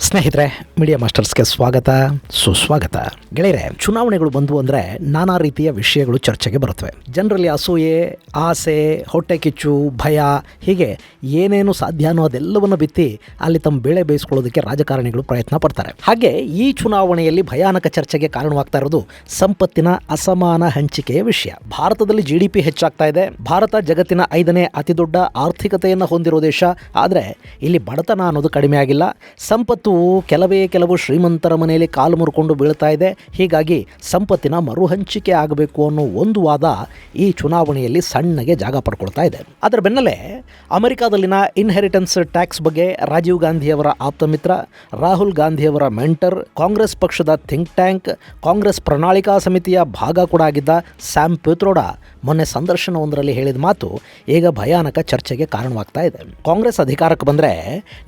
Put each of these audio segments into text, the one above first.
ಸ್ನೇಹಿತರೆ, ಮೀಡಿಯಾ ಮಾಸ್ಟರ್ಸ್ಗೆ ಸ್ವಾಗತ ಸುಸ್ವಾಗತ. ಗೆಳೆಯರೆ, ಚುನಾವಣೆಗಳು ಬಂದು ಅಂದರೆ ನಾನಾ ರೀತಿಯ ವಿಷಯಗಳು ಚರ್ಚೆಗೆ ಬರುತ್ತವೆ. ಜನರಲ್ಲಿ ಅಸೂಯೆ, ಆಸೆ, ಹೊಟ್ಟೆ ಕಿಚ್ಚು, ಭಯ, ಹೀಗೆ ಏನೇನು ಸಾಧ್ಯನೋ ಅದೆಲ್ಲವನ್ನು ಬಿತ್ತಿ ಅಲ್ಲಿ ತಮ್ಮ ಬೇಳೆ ಬೇಯಿಸ್ಕೊಳ್ಳೋದಕ್ಕೆ ರಾಜಕಾರಣಿಗಳು ಪ್ರಯತ್ನ ಪಡ್ತಾರೆ. ಹಾಗೆ ಈ ಚುನಾವಣೆಯಲ್ಲಿ ಭಯಾನಕ ಚರ್ಚೆಗೆ ಕಾರಣವಾಗ್ತಾ ಇರೋದು ಸಂಪತ್ತಿನ ಅಸಮಾನ ಹಂಚಿಕೆಯ ವಿಷಯ. ಭಾರತದಲ್ಲಿ GDP ಹೆಚ್ಚಾಗ್ತಾ ಇದೆ. ಭಾರತ ಜಗತ್ತಿನ 5ನೇ ಅತಿದೊಡ್ಡ ಆರ್ಥಿಕತೆಯನ್ನು ಹೊಂದಿರೋ ದೇಶ. ಆದರೆ ಇಲ್ಲಿ ಬಡತನ ಅನ್ನೋದು ಕಡಿಮೆ ಆಗಿಲ್ಲ. ಸಂಪತ್ತು ಕೆಲವು ಶ್ರೀಮಂತರ ಮನೆಯಲ್ಲಿ ಕಾಲು ಮುರ್ಕೊಂಡು ಬೀಳ್ತಾ ಇದೆ. ಹೀಗಾಗಿ ಸಂಪತ್ತಿನ ಮರುಹಂಚಿಕೆ ಆಗಬೇಕು ಅನ್ನೋ ಒಂದು ವಾದ ಈ ಚುನಾವಣೆಯಲ್ಲಿ ಸಣ್ಣಗೆ ಜಾಗ ಪಡ್ಕೊಳ್ತಾ ಇದೆ. ಅದರ ಬೆನ್ನಲ್ಲೇ ಅಮೆರಿಕಾದಲ್ಲಿನ ಇನ್ಹೆರಿಟೆನ್ಸ್ ಟ್ಯಾಕ್ಸ್ ಬಗ್ಗೆ ರಾಜೀವ್ ಗಾಂಧಿಯವರ ಆಪ್ತ ಮಿತ್ರ, ರಾಹುಲ್ ಗಾಂಧಿಯವರ ಮೆಂಟರ್, ಕಾಂಗ್ರೆಸ್ ಪಕ್ಷದ ಥಿಂಕ್ ಟ್ಯಾಂಕ್, ಕಾಂಗ್ರೆಸ್ ಪ್ರಣಾಳಿಕಾ ಸಮಿತಿಯ ಭಾಗ ಕೂಡ ಆಗಿದ್ದ ಸ್ಯಾಮ್ ಪಿತ್ರೋಡಾ ಮೊನ್ನೆ ಸಂದರ್ಶನವೊಂದರಲ್ಲಿ ಹೇಳಿದ ಮಾತು ಈಗ ಭಯಾನಕ ಚರ್ಚೆಗೆ ಕಾರಣವಾಗ್ತಾ ಇದೆ. ಕಾಂಗ್ರೆಸ್ ಅಧಿಕಾರಕ್ಕೆ ಬಂದರೆ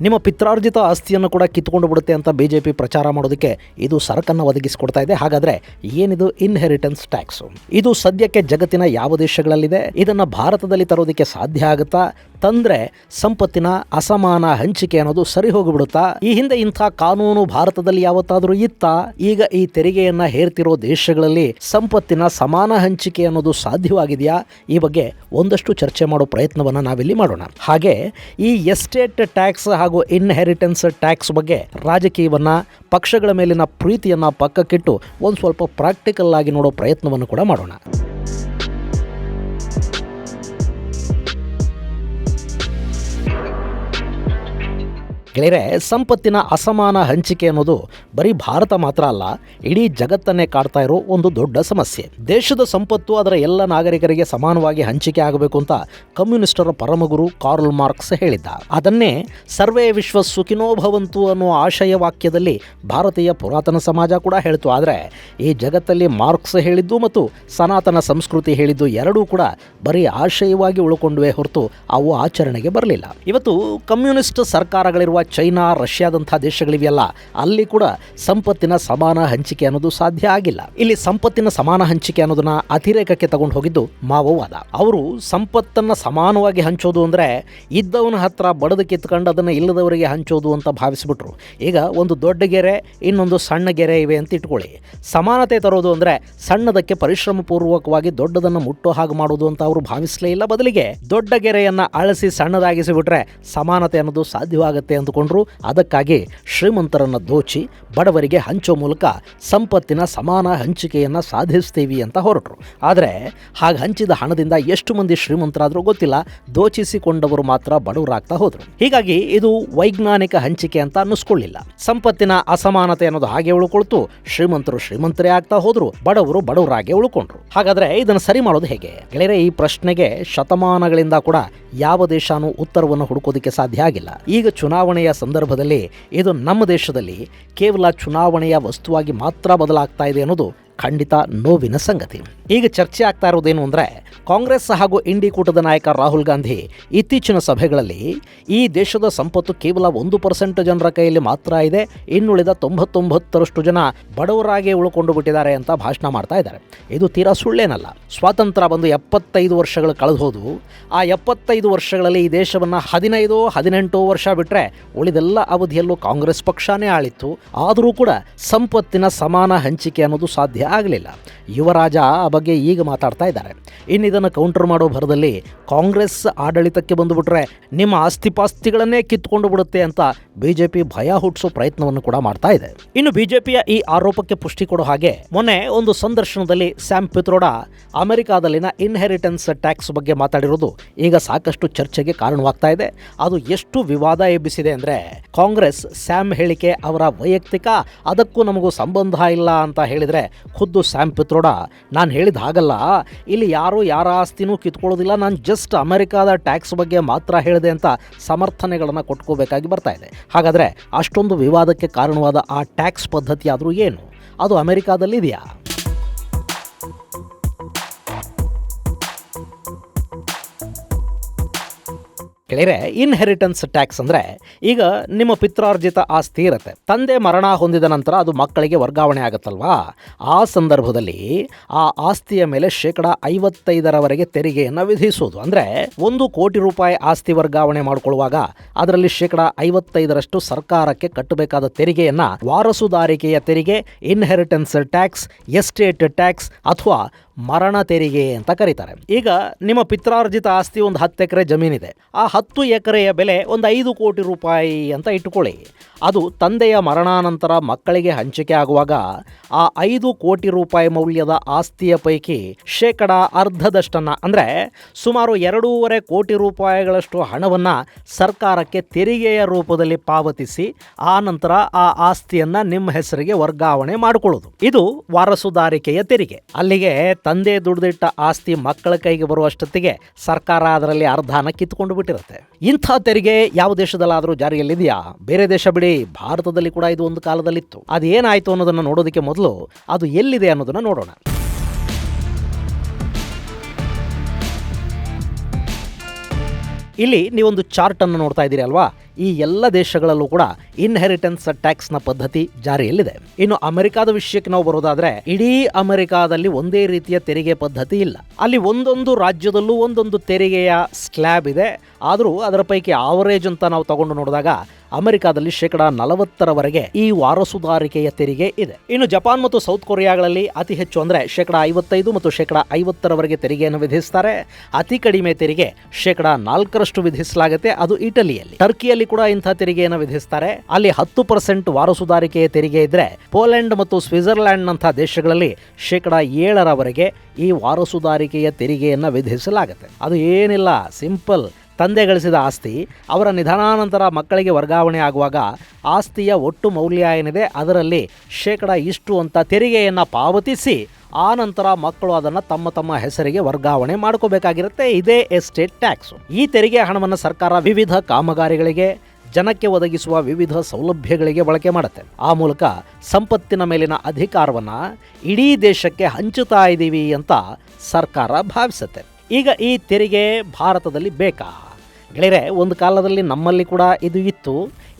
ನಿಮ್ಮ ಪಿತ್ರಾರ್ಜಿತ ಆಸ್ತಿಯನ್ನು ಕೂಡ ಕಿತ್ಕೊಂಡು ಬಿಡುತ್ತೆ ಅಂತ BJP ಪ್ರಚಾರ ಮಾಡೋದಕ್ಕೆ ಇದು ಸರಕನ್ನು ಒದಗಿಸಿಕೊಡ್ತಾ ಇದೆ. ಹಾಗಾದರೆ ಏನಿದು ಇನ್ಹೆರಿಟೆನ್ಸ್ ಟ್ಯಾಕ್ಸು? ಇದು ಸದ್ಯಕ್ಕೆ ಜಗತ್ತಿನ ಯಾವ ದೇಶಗಳಲ್ಲಿದೆ? ಇದನ್ನು ಭಾರತದಲ್ಲಿ ತರೋದಕ್ಕೆ ಸಾಧ್ಯ ಆಗುತ್ತಾ? ತಂದರೆ ಸಂಪತ್ತಿನ ಅಸಮಾನ ಹಂಚಿಕೆ ಅನ್ನೋದು ಸರಿ ಹೋಗಿಬಿಡುತ್ತಾ? ಈ ಹಿಂದೆ ಇಂಥ ಕಾನೂನು ಭಾರತದಲ್ಲಿ ಯಾವತ್ತಾದರೂ ಇತ್ತಾ? ಈಗ ಈ ತೆರಿಗೆಯನ್ನು ಹೇರ್ತಿರೋ ದೇಶಗಳಲ್ಲಿ ಸಂಪತ್ತಿನ ಸಮಾನ ಹಂಚಿಕೆ ಅನ್ನೋದು ಸಾಧ್ಯವಾಗಿದೆಯಾ? ಈ ಬಗ್ಗೆ ಒಂದಷ್ಟು ಚರ್ಚೆ ಮಾಡೋ ಪ್ರಯತ್ನವನ್ನು ನಾವಿಲ್ಲಿ ಮಾಡೋಣ. ಹಾಗೆ ಈ ಎಸ್ಟೇಟ್ ಟ್ಯಾಕ್ಸ್ ಹಾಗೂ ಇನ್ಹೆರಿಟೆನ್ಸ್ ಟ್ಯಾಕ್ಸ್ ಬಗ್ಗೆ ರಾಜಕೀಯವನ್ನು, ಪಕ್ಷಗಳ ಮೇಲಿನ ಪ್ರೀತಿಯನ್ನು ಪಕ್ಕಕ್ಕಿಟ್ಟು ಒಂದು ಸ್ವಲ್ಪ ಪ್ರಾಕ್ಟಿಕಲ್ ಆಗಿ ನೋಡೋ ಪ್ರಯತ್ನವನ್ನು ಕೂಡ ಮಾಡೋಣ. ಗೆಳೆಯರೆ, ಸಂಪತ್ತಿನ ಅಸಮಾನ ಹಂಚಿಕೆ ಅನ್ನೋದು ಬರೀ ಭಾರತ ಮಾತ್ರ ಅಲ್ಲ, ಇಡೀ ಜಗತ್ತನ್ನೇ ಕಾಡ್ತಾ ಇರೋ ಒಂದು ದೊಡ್ಡ ಸಮಸ್ಯೆ. ದೇಶದ ಸಂಪತ್ತು ಅದರ ಎಲ್ಲ ನಾಗರಿಕರಿಗೆ ಸಮಾನವಾಗಿ ಹಂಚಿಕೆ ಆಗಬೇಕು ಅಂತ ಕಮ್ಯುನಿಸ್ಟರ ಪರಮಗುರು ಕಾರ್ಲ್ ಮಾರ್ಕ್ಸ್ ಹೇಳಿದ್ದ. ಅದನ್ನೇ ಸರ್ವೇ ವಿಶ್ವ ಸುಖಿನೋ ಭವಂತು ಅನ್ನೋ ಆಶಯ ವಾಕ್ಯದಲ್ಲಿ ಭಾರತೀಯ ಪುರಾತನ ಸಮಾಜ ಕೂಡ ಹೇಳ್ತು. ಆದರೆ ಈ ಜಗತ್ತಲ್ಲಿ ಮಾರ್ಕ್ಸ್ ಹೇಳಿದ್ದು ಮತ್ತು ಸನಾತನ ಸಂಸ್ಕೃತಿ ಹೇಳಿದ್ದು ಎರಡೂ ಕೂಡ ಬರೀ ಆಶಯವಾಗಿ ಉಳ್ಕೊಂಡುವೆ ಹೊರತು ಅವು ಆಚರಣೆಗೆ ಬರಲಿಲ್ಲ. ಇವತ್ತು ಕಮ್ಯುನಿಸ್ಟ್ ಸರ್ಕಾರಗಳಿರುವ ಚೈನಾ, ರಷ್ಯಾದಂಥ ದೇಶಗಳಿವೆಯಲ್ಲ, ಅಲ್ಲಿ ಕೂಡ ಸಂಪತ್ತಿನ ಸಮಾನ ಹಂಚಿಕೆ ಅನ್ನೋದು ಸಾಧ್ಯ ಆಗಿಲ್ಲ. ಇಲ್ಲಿ ಸಂಪತ್ತಿನ ಸಮಾನ ಹಂಚಿಕೆ ಅನ್ನೋದನ್ನ ಅತಿರೇಕಕ್ಕೆ ತಗೊಂಡು ಹೋಗಿದ್ದು ಮಾವೋವಾದ. ಅವರು ಸಂಪತ್ತನ್ನು ಸಮಾನವಾಗಿ ಹಂಚೋದು ಅಂದರೆ ಇದ್ದವನ ಹತ್ರ ಬಡದು ಕಿತ್ಕೊಂಡು ಅದನ್ನು ಇಲ್ಲದವರಿಗೆ ಹಂಚೋದು ಅಂತ ಭಾವಿಸ್ಬಿಟ್ರು. ಈಗ ಒಂದು ದೊಡ್ಡ ಗೆರೆ, ಇನ್ನೊಂದು ಸಣ್ಣ ಗೆರೆ ಇವೆ ಅಂತ ಇಟ್ಕೊಳ್ಳಿ. ಸಮಾನತೆ ತರೋದು ಅಂದರೆ ಸಣ್ಣದಕ್ಕೆ ಪರಿಶ್ರಮ ಪೂರ್ವಕವಾಗಿ ದೊಡ್ಡದನ್ನು ಮುಟ್ಟೋ ಹಾಗೆ ಮಾಡೋದು ಅಂತ ಅವರು ಭಾವಿಸಲೇ ಇಲ್ಲ. ಬದಲಿಗೆ ದೊಡ್ಡ ಗೆರೆಯನ್ನು ಅಳಿಸಿ ಸಣ್ಣದಾಗಿಸಿಬಿಟ್ರೆ ಸಮಾನತೆ ಅನ್ನೋದು ಸಾಧ್ಯವಾಗುತ್ತೆ ಅಂದುಕೊಂಡ್ರು. ಅದಕ್ಕಾಗಿ ಶ್ರೀಮಂತರನ್ನು ದೋಚಿ ಬಡವರಿಗೆ ಹಂಚೋ ಮೂಲಕ ಸಂಪತ್ತಿನ ಸಮಾನ ಹಂಚಿಕೆಯನ್ನು ಸಾಧಿಸ್ತೀವಿ ಅಂತ ಹೊರಟರು. ಆದರೆ ಹಾಗೆ ಹಂಚಿದ ಹಣದಿಂದ ಎಷ್ಟು ಮಂದಿ ಶ್ರೀಮಂತರಾದರೂ ಗೊತ್ತಿಲ್ಲ, ದೋಚಿಸಿಕೊಂಡವರು ಮಾತ್ರ ಬಡವರಾಗ್ತಾ ಹೋದರು. ಹೀಗಾಗಿ ಇದು ವೈಜ್ಞಾನಿಕ ಹಂಚಿಕೆ ಅಂತ ಅನ್ನಿಸ್ಕೊಳ್ಳಿಲ್ಲ. ಸಂಪತ್ತಿನ ಅಸಮಾನತೆ ಅನ್ನೋದು ಹಾಗೆ ಉಳ್ಕೊಳ್ತು. ಶ್ರೀಮಂತರು ಶ್ರೀಮಂತರೇ ಆಗ್ತಾ ಹೋದ್ರು, ಬಡವರು ಬಡವರಾಗೆ ಉಳ್ಕೊಂಡ್ರು. ಹಾಗಾದ್ರೆ ಇದನ್ನು ಸರಿ ಮಾಡೋದು ಹೇಗೆ? ಗೆಳೆಯರೆ, ಈ ಪ್ರಶ್ನೆಗೆ ಶತಮಾನಗಳಿಂದ ಕೂಡ ಯಾವ ದೇಶನೂ ಉತ್ತರವನ್ನು ಹುಡುಕೋದಕ್ಕೆ ಸಾಧ್ಯ ಆಗಿಲ್ಲ. ಈಗ ಚುನಾವಣೆಯ ಸಂದರ್ಭದಲ್ಲಿ ಇದು ನಮ್ಮ ದೇಶದಲ್ಲಿ ಕೇವಲ ಚುನಾವಣೆಯ ವಸ್ತುವಾಗಿ ಮಾತ್ರ ಬದಲಾಗ್ತಾ ಇದೆ ಅನ್ನೋದು ಖಂಡಿತ ನೋವಿನ ಸಂಗತಿ. ಈಗ ಚರ್ಚೆ ಆಗ್ತಾ ಇರೋದೇನು ಅಂದರೆ, ಕಾಂಗ್ರೆಸ್ ಹಾಗೂ ಇಂಡಿ ಕೂಟದ ನಾಯಕ ರಾಹುಲ್ ಗಾಂಧಿ ಇತ್ತೀಚಿನ ಸಭೆಗಳಲ್ಲಿ ಈ ದೇಶದ ಸಂಪತ್ತು ಕೇವಲ 1% ಜನರ ಕೈಯಲ್ಲಿ ಮಾತ್ರ ಇದೆ, ಇನ್ನುಳಿದ 99% ಜನ ಬಡವರಾಗಿ ಉಳ್ಕೊಂಡು ಬಿಟ್ಟಿದ್ದಾರೆ ಅಂತ ಭಾಷಣ ಮಾಡ್ತಾ ಇದ್ದಾರೆ. ಇದು ತೀರಾ ಸುಳ್ಳೇನಲ್ಲ. ಸ್ವಾತಂತ್ರ್ಯ ಬಂದು 75 ವರ್ಷಗಳು ಕಳೆದು ಹೋದು. ಆ 75 ವರ್ಷಗಳಲ್ಲಿ ಈ ದೇಶವನ್ನು 15-18 ವರ್ಷ ಬಿಟ್ಟರೆ ಉಳಿದೆಲ್ಲ ಅವಧಿಯಲ್ಲೂ ಕಾಂಗ್ರೆಸ್ ಪಕ್ಷನೇ ಆಳಿತ್ತು. ಆದರೂ ಕೂಡ ಸಂಪತ್ತಿನ ಸಮಾನ ಹಂಚಿಕೆ ಅನ್ನೋದು ಸಾಧ್ಯ ಆಗಲಿಲ್ಲ. ಯುವರಾಜ ಆ ಬಗ್ಗೆ ಈಗ ಮಾತಾಡ್ತಾ ಇದ್ದಾರೆ. ಇನ್ನು ಇದನ್ನು ಕೌಂಟರ್ ಮಾಡೋ ಭರದಲ್ಲಿ ಕಾಂಗ್ರೆಸ್ ಆಡಳಿತಕ್ಕೆ ಬಂದುಬಿಟ್ರೆ ನಿಮ್ಮ ಆಸ್ತಿಪಾಸ್ತಿಗಳನ್ನೇ ಕಿತ್ಕೊಂಡು ಬಿಡುತ್ತೆ ಅಂತ BJP ಭಯ ಹುಟ್ಟಿಸೋ ಪ್ರಯತ್ನವನ್ನು ಕೂಡ ಮಾಡ್ತಾ ಇದೆ. ಇನ್ನು BJPಯ ಈ ಆರೋಪಕ್ಕೆ ಪುಷ್ಟಿ ಕೊಡೋ ಹಾಗೆ ಮೊನ್ನೆ ಒಂದು ಸಂದರ್ಶನದಲ್ಲಿ ಸ್ಯಾಮ್ ಪಿತ್ರೋಡಾ ಅಮೆರಿಕಾದಲ್ಲಿನ ಇನ್ಹೆರಿಟೆನ್ಸ್ ಟ್ಯಾಕ್ಸ್ ಬಗ್ಗೆ ಮಾತಾಡಿರೋದು ಈಗ ಸಾಕಷ್ಟು ಚರ್ಚೆಗೆ ಕಾರಣವಾಗ್ತಾ ಇದೆ. ಅದು ಎಷ್ಟು ವಿವಾದ ಎಬ್ಬಿಸಿದೆ ಅಂದರೆ, ಕಾಂಗ್ರೆಸ್ ಸ್ಯಾಮ್ ಹೇಳಿಕೆ ಅವರ ವೈಯಕ್ತಿಕ, ಅದಕ್ಕೂ ನಮಗೂ ಸಂಬಂಧ ಇಲ್ಲ ಅಂತ ಹೇಳಿದರೆ ಖುದ್ದು ಸ್ಯಾಮ್ ಪಿತ್ರೋಡಾ ನಾನು ಹೇಳಿದ ಹಾಗಲ್ಲ, ಇಲ್ಲಿ ಯಾರು ಯಾರ ಆಸ್ತಿನೂ ಕಿತ್ಕೊಳ್ಳೋದಿಲ್ಲ, ನಾನು ಜಸ್ಟ್ ಅಮೆರಿಕಾದ ಟ್ಯಾಕ್ಸ್ ಬಗ್ಗೆ ಮಾತ್ರ ಹೇಳಿದೆ ಅಂತ ಸಮರ್ಥನೆಗಳನ್ನು ಕೊಟ್ಕೋಬೇಕಾಗಿ ಬರ್ತಾ ಇದೆ. ಹಾಗಾದರೆ ಅಷ್ಟೊಂದು ವಿವಾದಕ್ಕೆ ಕಾರಣವಾದ ಆ ಟ್ಯಾಕ್ಸ್ ಪದ್ಧತಿ ಆದರೂ ಏನು? ಅದು ಅಮೆರಿಕಾದಲ್ಲಿದೆಯಾ? ಗೆಳೆಯರೆ, ಇನ್ಹೆರಿಟೆನ್ಸ್ ಟ್ಯಾಕ್ಸ್ ಅಂದರೆ ಈಗ ನಿಮ್ಮ ಪಿತ್ರಾರ್ಜಿತ ಆಸ್ತಿ ಇರುತ್ತೆ. ತಂದೆ ಮರಣ ಹೊಂದಿದ ನಂತರ ಅದು ಮಕ್ಕಳಿಗೆ ವರ್ಗಾವಣೆ ಆಗುತ್ತಲ್ವಾ, ಆ ಸಂದರ್ಭದಲ್ಲಿ ಆ ಆಸ್ತಿಯ ಮೇಲೆ 55% ತೆರಿಗೆಯನ್ನು ವಿಧಿಸುವುದು. ಅಂದರೆ 1 ಕೋಟಿ ರೂಪಾಯಿ ಆಸ್ತಿ ವರ್ಗಾವಣೆ ಮಾಡಿಕೊಳ್ಳುವಾಗ ಅದರಲ್ಲಿ 55% ಸರ್ಕಾರಕ್ಕೆ ಕಟ್ಟಬೇಕಾದ ತೆರಿಗೆಯನ್ನು ವಾರಸುದಾರಿಕೆಯ ತೆರಿಗೆ, ಇನ್ಹೆರಿಟೆನ್ಸ್ ಟ್ಯಾಕ್ಸ್, ಎಸ್ಟೇಟ್ ಟ್ಯಾಕ್ಸ್ ಅಥವಾ ಮರಣ ತೆರಿಗೆ ಅಂತ ಕರೀತಾರೆ. ಈಗ ನಿಮ್ಮ ಪಿತ್ರಾರ್ಜಿತ ಆಸ್ತಿ ಒಂದು 10 ಎಕರೆ ಜಮೀನಿದೆ. ಆ 10 ಎಕರೆಯ ಬೆಲೆ ಒಂದು 5 ಕೋಟಿ ರೂಪಾಯಿ ಅಂತ ಇಟ್ಟುಕೊಳ್ಳಿ. ಅದು ತಂದೆಯ ಮರಣಾನಂತರ ಮಕ್ಕಳಿಗೆ ಹಂಚಿಕೆ ಆಗುವಾಗ ಆ 5 ಕೋಟಿ ರೂಪಾಯಿ ಮೌಲ್ಯದ ಆಸ್ತಿಯ ಪೈಕಿ 10% ಅಂದರೆ ಸುಮಾರು 2.5 ಕೋಟಿ ರೂಪಾಯಿಗಳಷ್ಟು ಹಣವನ್ನು ಸರ್ಕಾರಕ್ಕೆ ತೆರಿಗೆಯ ರೂಪದಲ್ಲಿ ಪಾವತಿಸಿ ಆ ನಂತರ ಆ ಆಸ್ತಿಯನ್ನು ನಿಮ್ಮ ಹೆಸರಿಗೆ ವರ್ಗಾವಣೆ ಮಾಡಿಕೊಳ್ಳೋದು. ಇದು ವಾರಸುದಾರಿಕೆಯ ತೆರಿಗೆ. ಅಲ್ಲಿಗೆ ತಂದೆ ದುಡಿದಿಟ್ಟ ಆಸ್ತಿ ಮಕ್ಕಳ ಕೈಗೆ ಬರುವಷ್ಟೊತ್ತಿಗೆ ಸರ್ಕಾರ ಅದರಲ್ಲಿ ಅರ್ಧನ ಕಿತ್ತುಕೊಂಡು ಬಿಟ್ಟಿರುತ್ತೆ. ಇಂಥ ತೆರಿಗೆ ಯಾವ ದೇಶದಲ್ಲಾದರೂ ಜಾರಿಯಲ್ಲಿದೆಯಾ? ಬೇರೆ ದೇಶ ಬಿಡಿ, ಭಾರತದಲ್ಲಿ ಕೂಡ ಇದು ಒಂದು ಕಾಲದಲ್ಲಿತ್ತು. ಅದು ಏನಾಯಿತು ಅನ್ನೋದನ್ನು ನೋಡೋದಕ್ಕೆ ಮೊದಲು ಅದು ಎಲ್ಲಿದೆ ಅನ್ನೋದನ್ನು ನೋಡೋಣ. ಇಲ್ಲಿ ನೀವೊಂದು ಚಾರ್ಟ್ ಅನ್ನು ನೋಡ್ತಾ ಇದ್ದೀರಿ ಅಲ್ವಾ? ಈ ಎಲ್ಲ ದೇಶಗಳಲ್ಲೂ ಕೂಡ ಇನ್ಹೆರಿಟೆನ್ಸ್ ಟ್ಯಾಕ್ಸ್ನ ಪದ್ಧತಿ ಜಾರಿಯಲ್ಲಿದೆ. ಇನ್ನು ಅಮೆರಿಕಾದ ವಿಷಯಕ್ಕೆ ನಾವು ಬರೋದಾದ್ರೆ, ಇಡೀ ಅಮೆರಿಕಾದಲ್ಲಿ ಒಂದೇ ರೀತಿಯ ತೆರಿಗೆ ಪದ್ಧತಿ ಇಲ್ಲ. ಅಲ್ಲಿ ಒಂದೊಂದು ರಾಜ್ಯದಲ್ಲೂ ಒಂದೊಂದು ತೆರಿಗೆಯ ಸ್ಲ್ಯಾಬ್ ಇದೆ. ಆದರೂ ಅದರ ಪೈಕಿ ಆವರೇಜ್ ಅಂತ ನಾವು ತಗೊಂಡು ನೋಡಿದಾಗ ಅಮೆರಿಕಾದಲ್ಲಿ 40% ಈ ವಾರಸುದಾರಿಕೆಯ ತೆರಿಗೆ ಇದೆ. ಇನ್ನು ಜಪಾನ್ ಮತ್ತು ಸೌತ್ ಕೊರಿಯಾಗಳಲ್ಲಿ ಅತಿ ಹೆಚ್ಚು ಅಂದರೆ 55% ಮತ್ತು 50% ತೆರಿಗೆಯನ್ನು ವಿಧಿಸ್ತಾರೆ. ಅತಿ ಕಡಿಮೆ ತೆರಿಗೆ 4% ವಿಧಿಸಲಾಗುತ್ತೆ, ಅದು ಇಟಲಿಯಲ್ಲಿ. ಟರ್ಕಿಯಲ್ಲಿ ಕೂಡ ಇಂಥ ತೆರಿಗೆಯನ್ನು ವಿಧಿಸ್ತಾರೆ. ಅಲ್ಲಿ 10% ವಾರಸುದಾರಿಕೆಯ ತೆರಿಗೆ ಇದ್ರೆ, ಪೋಲೆಂಡ್ ಮತ್ತು ಸ್ವಿಟ್ಜರ್ಲ್ಯಾಂಡ್ ನಂತಹ ದೇಶಗಳಲ್ಲಿ 7% ಈ ವಾರಸುದಾರಿಕೆಯ ತೆರಿಗೆಯನ್ನು ವಿಧಿಸಲಾಗುತ್ತೆ. ಅದು ಏನಿಲ್ಲ, ಸಿಂಪಲ್. ತಂದೆ ಗಳಿಸಿದ ಆಸ್ತಿ ಅವರ ನಿಧನಾನಂತರ ಮಕ್ಕಳಿಗೆ ವರ್ಗಾವಣೆ ಆಗುವಾಗ ಆಸ್ತಿಯ ಒಟ್ಟು ಮೌಲ್ಯ ಏನಿದೆ ಅದರಲ್ಲಿ ಇಷ್ಟು ಅಂತ ತೆರಿಗೆಯನ್ನು ಪಾವತಿಸಿ ಆ ನಂತರ ಮಕ್ಕಳು ಅದನ್ನು ತಮ್ಮ ಹೆಸರಿಗೆ ವರ್ಗಾವಣೆ ಮಾಡ್ಕೋಬೇಕಾಗಿರುತ್ತೆ. ಇದೇ ಎಸ್ಟೇಟ್ ಟ್ಯಾಕ್ಸ್. ಈ ತೆರಿಗೆ ಹಣವನ್ನು ಸರ್ಕಾರ ವಿವಿಧ ಕಾಮಗಾರಿಗಳಿಗೆ, ಜನಕ್ಕೆ ಒದಗಿಸುವ ವಿವಿಧ ಸೌಲಭ್ಯಗಳಿಗೆ ಬಳಕೆ ಮಾಡುತ್ತೆ. ಆ ಮೂಲಕ ಸಂಪತ್ತಿನ ಮೇಲಿನ ಅಧಿಕಾರವನ್ನು ಇಡೀ ದೇಶಕ್ಕೆ ಹಂಚುತ್ತಾ ಇದ್ದೀವಿ ಅಂತ ಸರ್ಕಾರ ಭಾವಿಸುತ್ತೆ. ಈಗ ಈ ತೆರಿಗೆ ಭಾರತದಲ್ಲಿ ಬೇಕಾ? ಗೆಳೆಯರೆ, ಒಂದು ಕಾಲದಲ್ಲಿ ನಮ್ಮಲ್ಲಿ ಕೂಡ ಇದು ಇತ್ತು.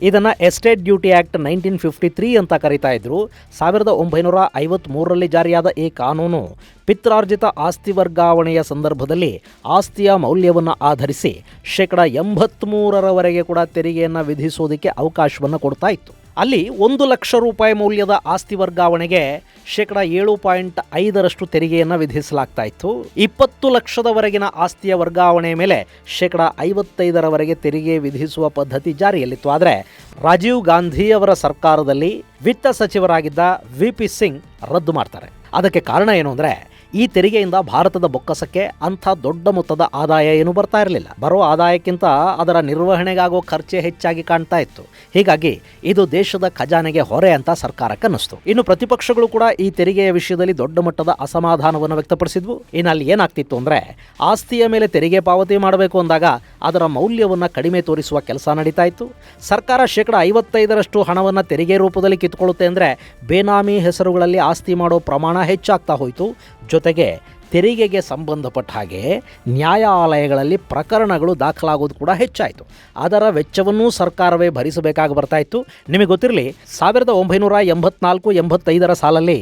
ಇದನ್ನು ಎಸ್ಟೇಟ್ ಡ್ಯೂಟಿ ಆ್ಯಕ್ಟ್ 1953 ಅಂತ ಕರೀತಾ ಇದ್ರು. 1953ರಲ್ಲಿ ಜಾರಿಯಾದ ಈ ಕಾನೂನು ಪಿತ್ರಾರ್ಜಿತ ಆಸ್ತಿ ವರ್ಗಾವಣೆಯ ಸಂದರ್ಭದಲ್ಲಿ ಆಸ್ತಿಯ ಮೌಲ್ಯವನ್ನು ಆಧರಿಸಿ 83% ಕೂಡ ತೆರಿಗೆಯನ್ನು ವಿಧಿಸೋದಕ್ಕೆ ಅವಕಾಶವನ್ನು ಕೊಡ್ತಾ ಇತ್ತು. ಅಲ್ಲಿ 1 ಲಕ್ಷ ರೂಪಾಯಿ ಮೌಲ್ಯದ ಆಸ್ತಿ ವರ್ಗಾವಣೆಗೆ 7.5% ತೆರಿಗೆಯನ್ನು ವಿಧಿಸಲಾಗ್ತಾ ಇತ್ತು. 20 ಲಕ್ಷದವರೆಗಿನ ಆಸ್ತಿಯ ವರ್ಗಾವಣೆ ಮೇಲೆ 55% ತೆರಿಗೆ ವಿಧಿಸುವ ಪದ್ಧತಿ ಜಾರಿಯಲ್ಲಿತ್ತು. ಆದರೆ ರಾಜೀವ್ ಗಾಂಧಿ ಅವರ ಸರ್ಕಾರದಲ್ಲಿ ವಿತ್ತ ಸಚಿವರಾಗಿದ್ದ VP ಸಿಂಗ್ ರದ್ದು ಮಾಡ್ತಾರೆ. ಅದಕ್ಕೆ ಕಾರಣ ಏನು ಅಂದರೆ, ಈ ತೆರಿಗೆಯಿಂದ ಭಾರತದ ಬೊಕ್ಕಸಕ್ಕೆ ಅಂಥ ದೊಡ್ಡ ಮೊತ್ತದ ಆದಾಯ ಏನು ಬರ್ತಾ ಇರಲಿಲ್ಲ. ಬರೋ ಆದಾಯಕ್ಕಿಂತ ಅದರ ನಿರ್ವಹಣೆಗಾಗೋ ಖರ್ಚೆ ಹೆಚ್ಚಾಗಿ ಕಾಣ್ತಾ ಇತ್ತು. ಹೀಗಾಗಿ ಇದು ದೇಶದ ಖಜಾನೆಗೆ ಹೊರೆ ಅಂತ ಸರ್ಕಾರಕ್ಕೆ ಅನ್ನಿಸ್ತು. ಇನ್ನು ಪ್ರತಿಪಕ್ಷಗಳು ಕೂಡ ಈ ತೆರಿಗೆಯ ವಿಷಯದಲ್ಲಿ ದೊಡ್ಡ ಮಟ್ಟದ ಅಸಮಾಧಾನವನ್ನು ವ್ಯಕ್ತಪಡಿಸಿದ್ವು. ಇನ್ನು ಅಲ್ಲಿ ಏನಾಗ್ತಿತ್ತು ಅಂದರೆ, ಆಸ್ತಿಯ ಮೇಲೆ ತೆರಿಗೆ ಪಾವತಿ ಮಾಡಬೇಕು ಅಂದಾಗ ಅದರ ಮೌಲ್ಯವನ್ನು ಕಡಿಮೆ ತೋರಿಸುವ ಕೆಲಸ ನಡೀತಾ ಇತ್ತು. ಸರ್ಕಾರ 55% ಹಣವನ್ನು ತೆರಿಗೆ ರೂಪದಲ್ಲಿ ಕಿತ್ಕೊಳ್ಳುತ್ತೆ ಅಂದರೆ ಬೇನಾಮಿ ಹೆಸರುಗಳಲ್ಲಿ ಆಸ್ತಿ ಮಾಡೋ ಪ್ರಮಾಣ ಹೆಚ್ಚಾಗ್ತಾ ಹೋಯಿತು. ಜೊತೆಗೆ ತೆರಿಗೆಗೆ ಸಂಬಂಧಪಟ್ಟ ಹಾಗೆ ನ್ಯಾಯಾಲಯಗಳಲ್ಲಿ ಪ್ರಕರಣಗಳು ದಾಖಲಾಗೋದು ಕೂಡ ಹೆಚ್ಚಾಯಿತು. ಅದರ ವೆಚ್ಚವನ್ನೂ ಸರ್ಕಾರವೇ ಭರಿಸಬೇಕಾಗಿ ಬರ್ತಾ ಇತ್ತು. ನಿಮಗೆ ಗೊತ್ತಿರಲಿ, 1984-85 ಸಾಲಲ್ಲಿ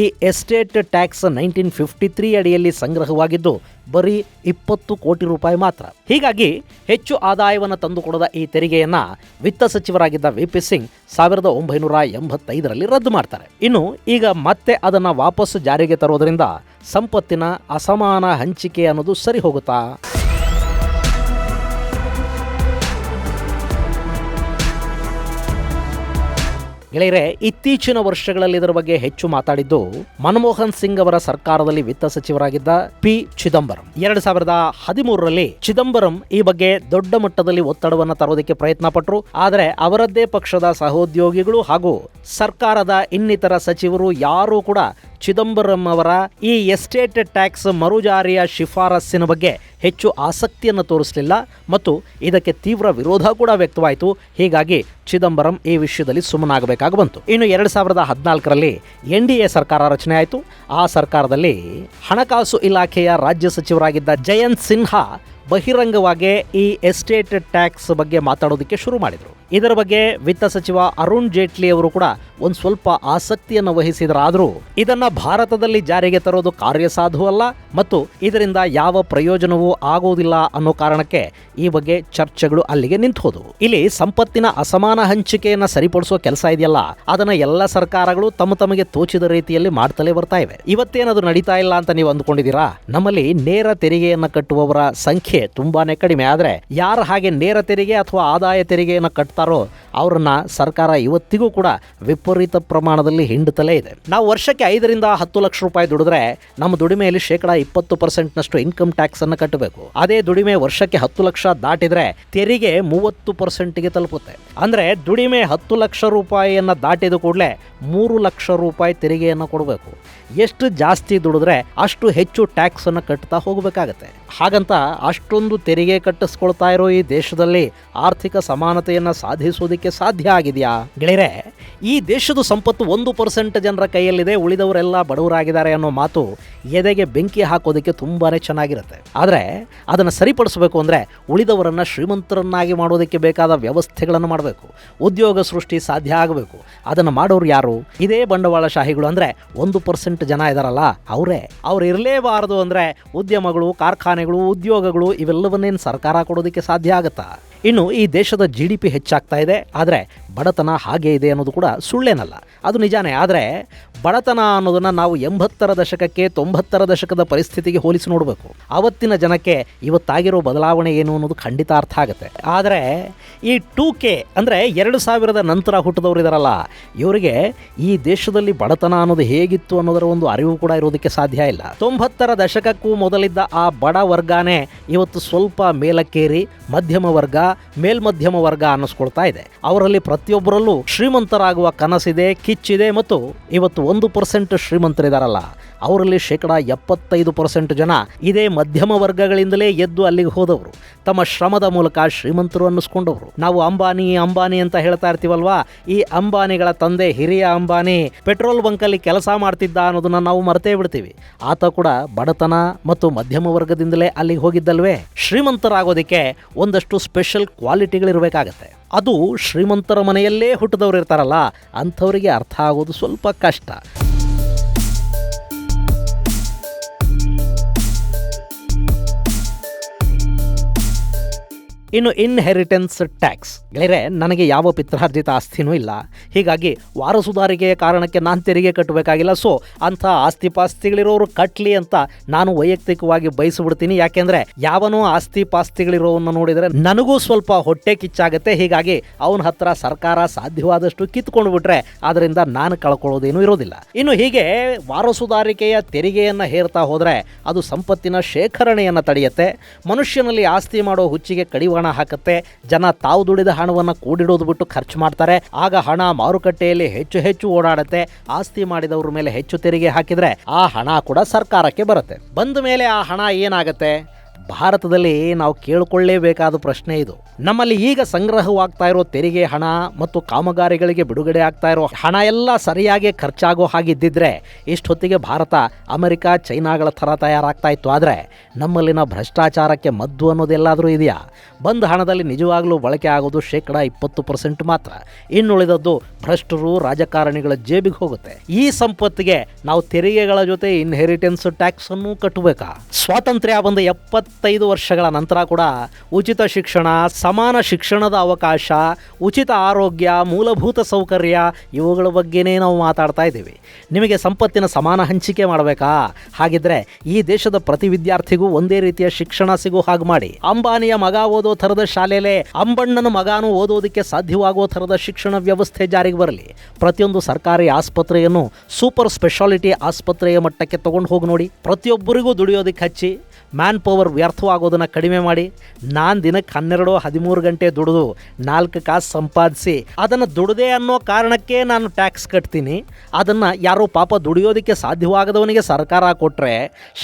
ಈ ಎಸ್ಟೇಟ್ ಟ್ಯಾಕ್ಸ್ 1953 ಅಡಿಯಲ್ಲಿ ಸಂಗ್ರಹವಾಗಿದ್ದು ಬರೀ 20 ಕೋಟಿ ರೂಪಾಯಿ ಮಾತ್ರ. ಹೀಗಾಗಿ ಹೆಚ್ಚು ಆದಾಯವನ್ನು ತಂದುಕೊಡದ ಈ ತೆರಿಗೆಯನ್ನು ವಿತ್ತ ಸಚಿವರಾಗಿದ್ದ VP ಸಿಂಗ್ 1985ರಲ್ಲಿ ರದ್ದು ಮಾಡ್ತಾರೆ. ಇನ್ನು ಈಗ ಮತ್ತೆ ಅದನ್ನು ವಾಪಸ್ ಜಾರಿಗೆ ತರೋದರಿಂದ ಸಂಪತ್ತಿನ ಅಸಮಾನ ಹಂಚಿಕೆ ಅನ್ನೋದು ಸರಿ ಹೋಗುತ್ತಾ? ಗೆಳೆಯರೆ, ಇತ್ತೀಚಿನ ವರ್ಷಗಳಲ್ಲಿ ಇದರ ಬಗ್ಗೆ ಹೆಚ್ಚು ಮಾತಾಡಿದ್ದು ಮನಮೋಹನ್ ಸಿಂಗ್ ಅವರ ಸರ್ಕಾರದಲ್ಲಿ ವಿತ್ತ ಸಚಿವರಾಗಿದ್ದ P. ಚಿದಂಬರಂ. 2013ರಲ್ಲಿ ಚಿದಂಬರಂ ಈ ಬಗ್ಗೆ ದೊಡ್ಡ ಮಟ್ಟದಲ್ಲಿ ಒತ್ತಡವನ್ನು ತರೋದಕ್ಕೆ ಪ್ರಯತ್ನ ಪಟ್ಟರು. ಆದರೆ ಅವರದ್ದೇ ಪಕ್ಷದ ಸಹೋದ್ಯೋಗಿಗಳು ಹಾಗೂ ಸರ್ಕಾರದ ಇನ್ನಿತರ ಸಚಿವರು ಯಾರೂ ಕೂಡ ಚಿದಂಬರಂ ಅವರ ಈ ಎಸ್ಟೇಟ್ ಟ್ಯಾಕ್ಸ್ ಮರುಜಾರಿಯ ಶಿಫಾರಸ್ಸಿನ ಬಗ್ಗೆ ಹೆಚ್ಚು ಆಸಕ್ತಿಯನ್ನು ತೋರಿಸಲಿಲ್ಲ ಮತ್ತು ಇದಕ್ಕೆ ತೀವ್ರ ವಿರೋಧ ಕೂಡ ವ್ಯಕ್ತವಾಯಿತು. ಹೀಗಾಗಿ ಚಿದಂಬರಂ ಈ ವಿಷಯದಲ್ಲಿ ಸುಮ್ಮನಾಗಬೇಕಾಗಿ ಬಂತು. ಇನ್ನು 2014ರಲ್ಲಿ NDA ಸರ್ಕಾರ ರಚನೆ ಆಯಿತು. ಆ ಸರ್ಕಾರದಲ್ಲಿ ಹಣಕಾಸು ಇಲಾಖೆಯ ರಾಜ್ಯ ಸಚಿವರಾಗಿದ್ದ ಜಯಂತ್ ಸಿನ್ಹಾ ಬಹಿರಂಗವಾಗಿ ಈ ಎಸ್ಟೇಟ್ ಟ್ಯಾಕ್ಸ್ ಬಗ್ಗೆ ಮಾತಾಡೋದಕ್ಕೆ ಶುರು ಮಾಡಿದರು. ಇದರ ಬಗ್ಗೆ ವಿತ್ತ ಸಚಿವ ಅರುಣ್ ಜೇಟ್ಲಿ ಅವರು ಕೂಡ ಒಂದು ಸ್ವಲ್ಪ ಆಸಕ್ತಿಯನ್ನು ವಹಿಸಿದರಾದರೂ ಇದನ್ನ ಭಾರತದಲ್ಲಿ ಜಾರಿಗೆ ತರೋದು ಕಾರ್ಯಸಾಧುವಲ್ಲ ಮತ್ತು ಇದರಿಂದ ಯಾವ ಪ್ರಯೋಜನವೂ ಆಗುವುದಿಲ್ಲ ಅನ್ನೋ ಕಾರಣಕ್ಕೆ ಈ ಬಗ್ಗೆ ಚರ್ಚೆಗಳು ಅಲ್ಲಿಗೆ ನಿಂತೋದು. ಇಲ್ಲಿ ಸಂಪತ್ತಿನ ಅಸಮಾನ ಹಂಚಿಕೆಯನ್ನ ಸರಿಪಡಿಸೋ ಕೆಲಸ ಇದೆಯಲ್ಲ, ಅದನ್ನ ಎಲ್ಲ ಸರ್ಕಾರಗಳು ತಮಗೆ ತೋಚಿದ ರೀತಿಯಲ್ಲಿ ಮಾಡ್ತಲೇ ಬರ್ತಾ ಇವೆ. ಇವತ್ತೇನದು ನಡೀತಾ ಇಲ್ಲ ಅಂತ ನೀವು ಅಂದ್ಕೊಂಡಿದ್ದೀರಾ? ನಮ್ಮಲ್ಲಿ ನೇರ ತೆರಿಗೆಯನ್ನು ಕಟ್ಟುವವರ ಸಂಖ್ಯೆ ತುಂಬಾನೇ ಕಡಿಮೆ. ಆದ್ರೆ ಯಾರು ಹಾಗೆ ನೇರ ತೆರಿಗೆ ಅಥವಾ ಆದಾಯ ತೆರಿಗೆಯನ್ನು ಕಟ್ತಾರೋ ಅವರನ್ನ ಸರ್ಕಾರ ಇವತ್ತಿಗೂ ಕೂಡ ವಿಪರೀತ ಪ್ರಮಾಣದಲ್ಲಿ ಹಿಂಡುತ್ತಲೇ ಇದೆ. ನಾವು ವರ್ಷಕ್ಕೆ 5 ರಿಂದ 10 ಲಕ್ಷ ರೂಪಾಯಿ ದುಡಿದ್ರೆ ನಮ್ಮ ದುಡಿಮೆಯಲ್ಲಿ 20% ಇನ್ಕಮ್ ಟ್ಯಾಕ್ಸ್ ಅನ್ನು ಕಟ್ಟಬೇಕು. ಅದೇ ದುಡಿಮೆ ವರ್ಷಕ್ಕೆ 10 ಲಕ್ಷ ದಾಟಿದ್ರೆ ತೆರಿಗೆ 30% ತಲುಪುತ್ತೆ. ಅಂದ್ರೆ ದುಡಿಮೆ 10 ಲಕ್ಷ ರೂಪಾಯಿಯನ್ನ ದಾಟಿದ ಕೂಡಲೇ 3 ಲಕ್ಷ ರೂಪಾಯಿ ತೆರಿಗೆಯನ್ನು ಕೊಡಬೇಕು. ಎಷ್ಟು ಜಾಸ್ತಿ ದುಡಿದ್ರೆ ಅಷ್ಟು ಹೆಚ್ಚು ಟ್ಯಾಕ್ಸ್ ಅನ್ನು ಕಟ್ತಾ ಹೋಗಬೇಕಾಗತ್ತೆ. ಹಾಗಂತ ಅಷ್ಟೊಂದು ತೆರಿಗೆ ಕಟ್ಟಿಸ್ಕೊಳ್ತಾ ಇರೋ ಈ ದೇಶದಲ್ಲಿ ಆರ್ಥಿಕ ಸಮಾನತೆಯನ್ನ ಸಾಧಿಸೋದಕ್ಕೆ ಸಾಧ್ಯ ಆಗಿದೆಯಾ? ಗೆಳೆಯರೆ, ಈ ದೇಶದ ಸಂಪತ್ತು 1% ಜನರ ಕೈಯಲ್ಲಿದೆ, ಉಳಿದವರೆಲ್ಲ ಬಡವರಾಗಿದ್ದಾರೆ ಅನ್ನೋ ಮಾತು ಎದೆಗೆ ಬೆಂಕಿ ಹಾಕೋದಕ್ಕೆ ತುಂಬಾನೇ ಚೆನ್ನಾಗಿರುತ್ತೆ. ಆದರೆ ಅದನ್ನು ಸರಿಪಡಿಸಬೇಕು ಅಂದರೆ ಉಳಿದವರನ್ನು ಶ್ರೀಮಂತರನ್ನಾಗಿ ಮಾಡೋದಕ್ಕೆ ಬೇಕಾದ ವ್ಯವಸ್ಥೆಗಳನ್ನು ಮಾಡಬೇಕು. ಉದ್ಯೋಗ ಸೃಷ್ಟಿ ಸಾಧ್ಯ ಆಗಬೇಕು. ಅದನ್ನು ಮಾಡೋರು ಯಾರು? ಇದೇ ಬಂಡವಾಳಶಾಹಿಗಳು. ಅಂದರೆ 1% ಜನ ಇದಾರಲ್ಲ ಅವರೇ. ಅವ್ರು ಇರಲೇಬಾರದು ಅಂದರೆ ಉದ್ಯಮಗಳು, ಕಾರ್ಖಾನೆಗಳು, ಉದ್ಯೋಗಗಳು ಇವೆಲ್ಲವನ್ನೇನು ಸರ್ಕಾರ ಕೊಡೋದಕ್ಕೆ ಸಾಧ್ಯ ಆಗುತ್ತಾ? ಇನ್ನು ಈ ದೇಶದ GDP ಹೆಚ್ಚಾಗ್ತಾ ಇದೆ, ಆದರೆ ಬಡತನ ಹಾಗೆ ಇದೆ ಅನ್ನೋದು ಕೂಡ ಸುಳ್ಳೇನಲ್ಲ, ಅದು ನಿಜಾನೇ. ಆದರೆ ಬಡತನ ಅನ್ನೋದನ್ನು ನಾವು 80ರ ದಶಕಕ್ಕೆ 90ರ ದಶಕದ ಪರಿಸ್ಥಿತಿಗೆ ಹೋಲಿಸಿ ನೋಡಬೇಕು. ಅವತ್ತಿನ ಜನಕ್ಕೆ ಇವತ್ತಾಗಿರೋ ಬದಲಾವಣೆ ಏನು ಅನ್ನೋದು ಖಂಡಿತ ಅರ್ಥ ಆಗುತ್ತೆ. ಆದರೆ ಈ 2K ಅಂದರೆ 2000ರ ನಂತರ ಹುಟ್ಟಿದವರು ಇದಾರಲ್ಲ, ಇವರಿಗೆ ಈ ದೇಶದಲ್ಲಿ ಬಡತನ ಅನ್ನೋದು ಹೇಗಿತ್ತು ಅನ್ನೋದರ ಒಂದು ಅರಿವು ಕೂಡ ಇರೋದಕ್ಕೆ ಸಾಧ್ಯ ಇಲ್ಲ. 90ರ ದಶಕಕ್ಕೂ ಮೊದಲಿದ್ದ ಆ ಬಡ ವರ್ಗನೇ ಇವತ್ತು ಸ್ವಲ್ಪ ಮೇಲಕ್ಕೇರಿ ಮಧ್ಯಮ ವರ್ಗ, ಮೇಲ್ಮಧ್ಯಮ ವರ್ಗ ಅನ್ನಿಸ್ಕೊಳ್ತಾ ಇದೆ. ಅವರಲ್ಲಿ ಪ್ರತಿಯೊಬ್ಬರಲ್ಲೂ ಶ್ರೀಮಂತರಾಗುವ ಕನಸಿದೆ, ಕಿಚ್ಚಿದೆ. ಮತ್ತು ಇವತ್ತು 1% ಶ್ರೀಮಂತರಿದಾರಲ್ಲ, ಅವರಲ್ಲಿ 75% ಜನ ಇದೇ ಮಧ್ಯಮ ವರ್ಗಗಳಿಂದಲೇ ಎದ್ದು ಅಲ್ಲಿಗೆ ಹೋದವರು, ತಮ್ಮ ಶ್ರಮದ ಮೂಲಕ ಶ್ರೀಮಂತರು ಅನ್ನಿಸ್ಕೊಂಡವರು. ನಾವು ಅಂಬಾನಿ ಅಂಬಾನಿ ಅಂತ ಹೇಳ್ತಾ ಇರ್ತೀವಲ್ವಾ, ಈ ಅಂಬಾನಿಗಳ ತಂದೆ ಹಿರಿಯ ಅಂಬಾನಿ ಪೆಟ್ರೋಲ್ ಬಂಕಲ್ಲಿ ಕೆಲಸ ಮಾಡ್ತಿದ್ದ ಅನ್ನೋದನ್ನ ನಾವು ಮರ್ತೇ ಬಿಡ್ತೀವಿ. ಆತ ಕೂಡ ಬಡತನ ಮತ್ತು ಮಧ್ಯಮ ವರ್ಗದಿಂದಲೇ ಅಲ್ಲಿಗೆ ಹೋಗಿದ್ದಲ್ವೇ? ಶ್ರೀಮಂತರಾಗೋದಕ್ಕೆ ಒಂದಷ್ಟು ಸ್ಪೆಷಲ್ ಕ್ವಾಲಿಟಿಗಳಿರಬೇಕಾಗತ್ತೆ. ಅದು ಶ್ರೀಮಂತರ ಮನೆಯಲ್ಲೇ ಹುಟ್ಟಿದವರು ಇರ್ತಾರಲ್ಲ, ಅಂಥವರಿಗೆ ಅರ್ಥ ಆಗೋದು ಸ್ವಲ್ಪ ಕಷ್ಟ. ಇನ್ನು ಇನ್ಹೆರಿಟೆನ್ಸ್ ಟ್ಯಾಕ್ಸ್. ಗೆಳೆಯರೆ, ನನಗೆ ಯಾವ ಪಿತ್ರಾರ್ಜಿತ ಆಸ್ತಿನೂ ಇಲ್ಲ, ಹೀಗಾಗಿ ವಾರಸುದಾರಿಕೆಯ ಕಾರಣಕ್ಕೆ ನಾನು ತೆರಿಗೆ ಕಟ್ಟಬೇಕಾಗಿಲ್ಲ. ಸೊ ಅಂಥ ಆಸ್ತಿ ಪಾಸ್ತಿಗಳಿರೋರು ಕಟ್ಟಲಿ ಅಂತ ನಾನು ವೈಯಕ್ತಿಕವಾಗಿ ಬಯಸಿಬಿಡ್ತೀನಿ. ಯಾಕೆಂದರೆ ಯಾವನೋ ಆಸ್ತಿ ಪಾಸ್ತಿಗಳಿರೋವನ್ನು ನೋಡಿದರೆ ನನಗೂ ಸ್ವಲ್ಪ ಹೊಟ್ಟೆ ಕಿಚ್ಚಾಗುತ್ತೆ. ಹೀಗಾಗಿ ಅವನ ಹತ್ರ ಸರ್ಕಾರ ಸಾಧ್ಯವಾದಷ್ಟು ಕಿತ್ಕೊಂಡು ಬಿಟ್ರೆ ಅದರಿಂದ ನಾನು ಕಳ್ಕೊಳ್ಳೋದೇನೂ ಇರೋದಿಲ್ಲ. ಇನ್ನು ಹೀಗೆ ವಾರಸುದಾರಿಕೆಯ ತೆರಿಗೆಯನ್ನು ಹೇರ್ತಾ ಹೋದರೆ ಅದು ಸಂಪತ್ತಿನ ಶೇಖರಣೆಯನ್ನು ತಡೆಯುತ್ತೆ, ಮನುಷ್ಯನಲ್ಲಿ ಆಸ್ತಿ ಮಾಡೋ ಹುಚ್ಚಿಗೆ ಕಡಿವಾಣ ಹಾಕುತ್ತೆ. ಜನ ತಾವು ದುಡಿದ ಹಣವನ್ನು ಕೂಡಿಡೋದು ಬಿಟ್ಟು ಖರ್ಚು ಮಾಡ್ತಾರೆ. ಆಗ ಹಣ ಮಾರುಕಟ್ಟೆಯಲ್ಲಿ ಹೆಚ್ಚು ಓಡಾಡುತ್ತೆ. ಆಸ್ತಿ ಮಾಡಿದವ್ರ ಮೇಲೆ ಹೆಚ್ಚು ತೆರಿಗೆ ಹಾಕಿದ್ರೆ ಆ ಹಣ ಕೂಡ ಸರ್ಕಾರಕ್ಕೆ ಬರುತ್ತೆ. ಬಂದ ಮೇಲೆ ಆ ಹಣ ಏನಾಗುತ್ತೆ? ಭಾರತದಲ್ಲಿ ನಾವು ಕೇಳಿಕೊಳ್ಳೇಬೇಕಾದ ಪ್ರಶ್ನೆ ಇದು. ನಮ್ಮಲ್ಲಿ ಈಗ ಸಂಗ್ರಹವಾಗ್ತಾ ಇರೋ ತೆರಿಗೆ ಹಣ ಮತ್ತು ಕಾಮಗಾರಿಗಳಿಗೆ ಬಿಡುಗಡೆ ಆಗ್ತಾ ಇರೋ ಹಣ ಎಲ್ಲ ಸರಿಯಾಗಿ ಖರ್ಚಾಗೋ ಹಾಗಿದ್ದಿದ್ರೆ ಇಷ್ಟೊತ್ತಿಗೆ ಭಾರತ ಅಮೆರಿಕ, ಚೈನಾಗಳ ಥರ ತಯಾರಾಗ್ತಾ ಇತ್ತು. ಆದರೆ ನಮ್ಮಲ್ಲಿನ ಭ್ರಷ್ಟಾಚಾರಕ್ಕೆ ಮದ್ದು ಅನ್ನೋದೆಲ್ಲಾದರೂ ಇದೆಯಾ? ಬಂದ ಹಣದಲ್ಲಿ ನಿಜವಾಗ್ಲೂ ಬಳಕೆ ಆಗೋದು 20% ಮಾತ್ರ. ಇನ್ನುಳಿದದ್ದು ಭ್ರಷ್ಟರು, ರಾಜಕಾರಣಿಗಳ ಜೇಬಿಗೆ ಹೋಗುತ್ತೆ. ಈ ಸಂಪತ್ತಿಗೆ ನಾವು ತೆರಿಗೆಗಳ ಜೊತೆ ಇನ್ಹೆರಿಟೆನ್ಸ್ ಟ್ಯಾಕ್ಸ್ ಅನ್ನು ಕಟ್ಟಬೇಕಾ? ಸ್ವಾತಂತ್ರ್ಯ ಬಂದ 75 ವರ್ಷಗಳ ನಂತರ ಕೂಡ ಉಚಿತ ಶಿಕ್ಷಣ, ಸಮಾನ ಶಿಕ್ಷಣದ ಅವಕಾಶ, ಉಚಿತ ಆರೋಗ್ಯ, ಮೂಲಭೂತ ಸೌಕರ್ಯ ಇವುಗಳ ಬಗ್ಗೆನೇ ನಾವು ಮಾತಾಡ್ತಾ ಇದ್ದೀವಿ. ನಿಮಗೆ ಸಂಪತ್ತಿನ ಸಮಾನ ಹಂಚಿಕೆ ಮಾಡಬೇಕಾ? ಹಾಗಿದ್ರೆ ಈ ದೇಶದ ಪ್ರತಿ ವಿದ್ಯಾರ್ಥಿಗೂ ಒಂದೇ ರೀತಿಯ ಶಿಕ್ಷಣ ಸಿಗೋ ಹಾಗೆ ಮಾಡಿ. ಅಂಬಾನಿಯ ಮಗ ಓದೋ ಥರದ ಶಾಲೆಯಲ್ಲೇ ಅಂಬಣ್ಣನ ಮಗಾನು ಓದೋದಕ್ಕೆ ಸಾಧ್ಯವಾಗುವ ಥರದ ಶಿಕ್ಷಣ ವ್ಯವಸ್ಥೆ ಜಾರಿಗೆ ಬರಲಿ. ಪ್ರತಿಯೊಂದು ಸರ್ಕಾರಿ ಆಸ್ಪತ್ರೆಯನ್ನು ಸೂಪರ್ ಸ್ಪೆಷಾಲಿಟಿ ಆಸ್ಪತ್ರೆಯ ಮಟ್ಟಕ್ಕೆ ತಗೊಂಡು ಹೋಗಿ ನೋಡಿ. ಪ್ರತಿಯೊಬ್ಬರಿಗೂ ದುಡಿಯೋದಕ್ಕೆ ಹಚ್ಚಿ, ಮ್ಯಾನ್ ಪವರ್ ವ್ಯರ್ಥವಾಗೋದನ್ನು ಕಡಿಮೆ ಮಾಡಿ. ನಾನು ದಿನಕ್ಕೆ 12-13 ಗಂಟೆ ದುಡಿದು 4 ಕಾಸು ಸಂಪಾದಿಸಿ ಅದನ್ನು ದುಡಿದೆ ಅನ್ನೋ ಕಾರಣಕ್ಕೆ ನಾನು ಟ್ಯಾಕ್ಸ್ ಕಟ್ತೀನಿ. ಅದನ್ನು ಯಾರೋ ಪಾಪ ದುಡಿಯೋದಕ್ಕೆ ಸಾಧ್ಯವಾಗದವನಿಗೆ ಸರ್ಕಾರ ಕೊಟ್ಟರೆ,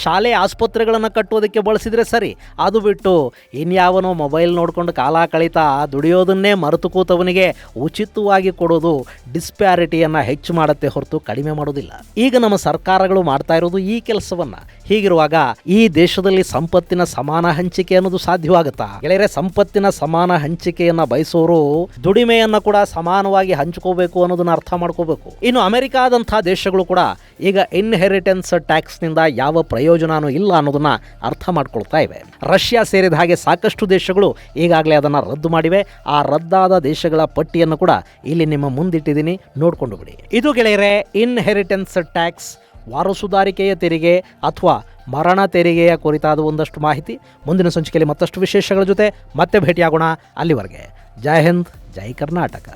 ಶಾಲೆ ಆಸ್ಪತ್ರೆಗಳನ್ನು ಕಟ್ಟೋದಕ್ಕೆ ಬಳಸಿದರೆ ಸರಿ. ಅದು ಬಿಟ್ಟು ಇನ್ಯಾವನೋ ಮೊಬೈಲ್ ನೋಡ್ಕೊಂಡು ಕಾಲ ಕಳೀತಾ ದುಡಿಯೋದನ್ನೇ ಮರೆತು ಕೂತವನಿಗೆ ಉಚಿತವಾಗಿ ಕೊಡೋದು ಡಿಸ್ಪ್ಯಾರಿಟಿಯನ್ನು ಹೆಚ್ಚು ಮಾಡುತ್ತೆ ಹೊರತು ಕಡಿಮೆ ಮಾಡೋದಿಲ್ಲ. ಈಗ ನಮ್ಮ ಸರ್ಕಾರಗಳು ಮಾಡ್ತಾ ಇರೋದು ಈ ಕೆಲಸವನ್ನು. ಹೀಗಿರುವಾಗ ಈ ದೇಶದಲ್ಲಿ ಸಂಪತ್ತಿನ ಸಮಾನ ಹಂಚಿಕೆ ಅನ್ನೋದು ಸಾಧ್ಯವಾಗುತ್ತಾ? ಗೆಳೆಯರೆ, ಸಂಪತ್ತಿನ ಸಮಾನ ಹಂಚಿಕೆಯನ್ನ ಬಯಸೋರು ದುಡಿಮೆಯನ್ನ ಕೂಡ ಸಮಾನವಾಗಿ ಹಂಚ್ಕೋಬೇಕು ಅನ್ನೋದನ್ನ ಅರ್ಥ ಮಾಡ್ಕೋಬೇಕು. ಇನ್ನು ಅಮೆರಿಕಾದಂತಹ ದೇಶಗಳು ಕೂಡ ಈಗ ಇನ್ಹೆರಿಟೆನ್ಸ್ ಟ್ಯಾಕ್ಸ್ ನಿಂದ ಯಾವ ಪ್ರಯೋಜನನೂ ಇಲ್ಲ ಅನ್ನೋದನ್ನ ಅರ್ಥ ಮಾಡ್ಕೊಳ್ತಾ ಇವೆ. ರಷ್ಯಾ ಸೇರಿದ ಹಾಗೆ ಸಾಕಷ್ಟು ದೇಶಗಳು ಈಗಾಗಲೇ ಅದನ್ನ ರದ್ದು ಮಾಡಿವೆ. ಆ ರದ್ದಾದ ದೇಶಗಳ ಪಟ್ಟಿಯನ್ನು ಕೂಡ ಇಲ್ಲಿ ನಿಮ್ಮ ಮುಂದಿಟ್ಟಿದ್ದೀನಿ, ನೋಡ್ಕೊಂಡು ಬಿಡಿ. ಇದು ಗೆಳೆಯರೆ ಇನ್ಹೆರಿಟೆನ್ಸ್ ಟ್ಯಾಕ್ಸ್, ವಾರಸುದಾರಿಕೆಯ ತೆರಿಗೆ ಅಥವಾ ಮರಣ ತೆರಿಗೆಯ ಕುರಿತಾದ ಒಂದಷ್ಟು ಮಾಹಿತಿ. ಮುಂದಿನ ಸಂಚಿಕೆಯಲ್ಲಿ ಮತ್ತಷ್ಟು ವಿಶೇಷಗಳ ಜೊತೆ ಮತ್ತೆ ಭೇಟಿಯಾಗೋಣ. ಅಲ್ಲಿವರೆಗೆ ಜೈ ಹಿಂದ್, ಜೈ ಕರ್ನಾಟಕ.